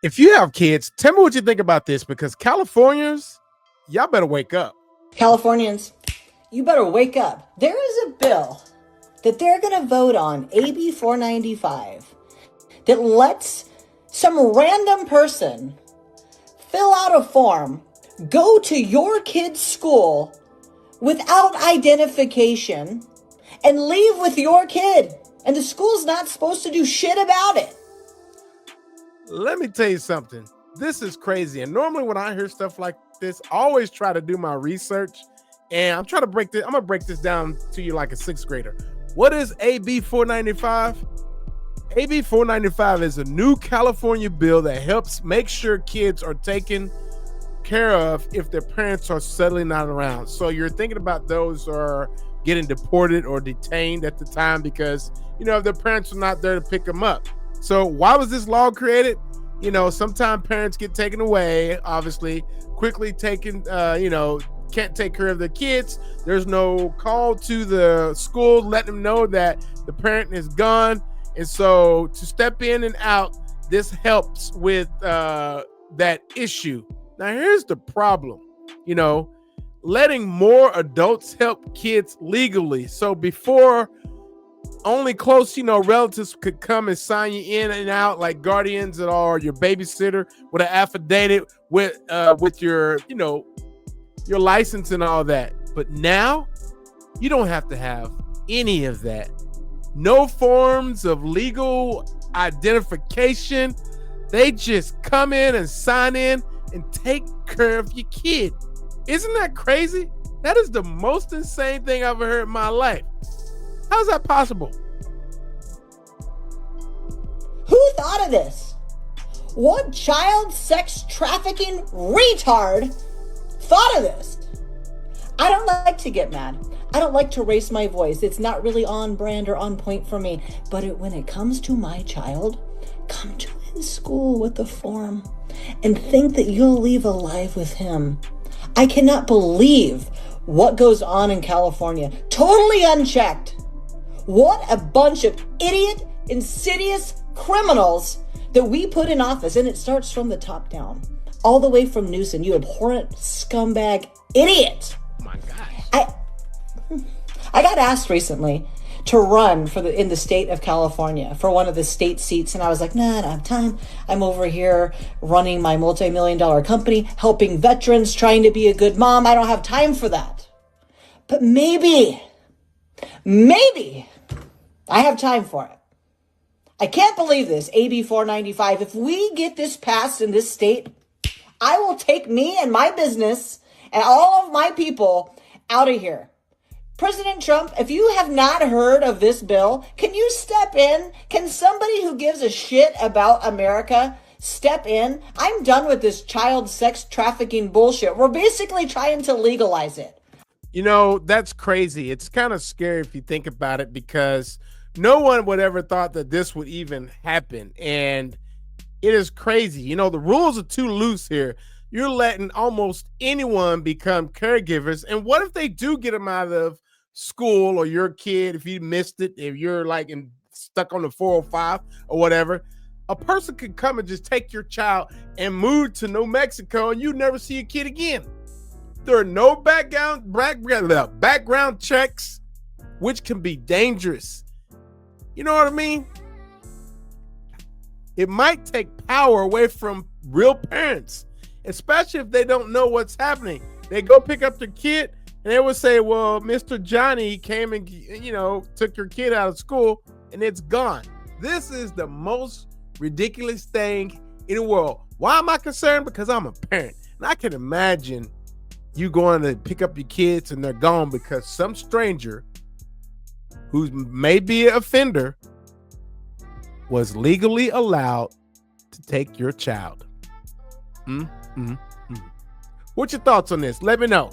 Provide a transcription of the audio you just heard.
If you have kids, tell me what you think about this, because Californians, y'all better wake up. Californians, you better wake up. There is a bill that they're going to vote on, AB 495, that lets some random person fill out a form, go to your kid's school without identification, and leave with your kid. And the school's not supposed to do shit about it. Let me tell you something. This is crazy. And normally when I hear stuff like this, I always try to do my research. And I'm trying to break this. I'm going to break this down to you like a sixth grader. What is AB 495? AB 495 is a new California bill that helps make sure kids are taken care of if their parents are suddenly not around. So you're thinking about those who are getting deported or detained at the time because, if their parents are not there to pick them up. So why was this law created? Sometimes parents get taken away, obviously, quickly taken, can't take care of their kids. There's no call to the school letting them know that the parent is gone. And so to step in and out, this helps with that issue. Now, here's the problem, letting more adults help kids legally. So before, only close, relatives could come and sign you in and out, like guardians or your babysitter with an affidavit with your, your license and all that. But now you don't have to have any of that. No forms of legal identification. They just come in and sign in and take care of your kid. Isn't that crazy? That is the most insane thing I've ever heard in my life. How is that possible? Who thought of this? What child sex trafficking retard thought of this? I don't like to get mad. I don't like to raise my voice. It's not really on brand or on point for me. But when it comes to my child, come to his school with the form and think that you'll leave alive with him. I cannot believe what goes on in California. Totally unchecked. What a bunch of idiot, insidious criminals that we put in office. And it starts from the top down, all the way from Newsom, you abhorrent scumbag idiot. Oh my gosh. I got asked recently to run in the state of California for one of the state seats. And I was like, nah, I don't have time. I'm over here running my multi-million-dollar company, helping veterans, trying to be a good mom. I don't have time for that. But maybe I have time for it. I can't believe this, AB 495. If we get this passed in this state, I will take me and my business and all of my people out of here. President Trump, if you have not heard of this bill, can you step in? Can somebody who gives a shit about America step in? I'm done with this child sex trafficking bullshit. We're basically trying to legalize it. That's crazy. It's kind of scary if you think about it, because no one would ever thought that this would even happen. And it is crazy. The rules are too loose here. You're letting almost anyone become caregivers. And what if they do get them out of school, or your kid, if you missed it, if you're like stuck on the 405 or whatever, a person could come and just take your child and move to New Mexico, and you never see a kid again. There are no background checks, which can be dangerous. You know what I mean? It might take power away from real parents, especially if they don't know what's happening. They go pick up their kid and they would say, well, Mr. Johnny came and, took your kid out of school, and it's gone. This is the most ridiculous thing in the world. Why am I concerned? Because I'm a parent. And I can imagine you going to pick up your kids and they're gone because some stranger who may be an offender was legally allowed to take your child. What's your thoughts on this? Let me know.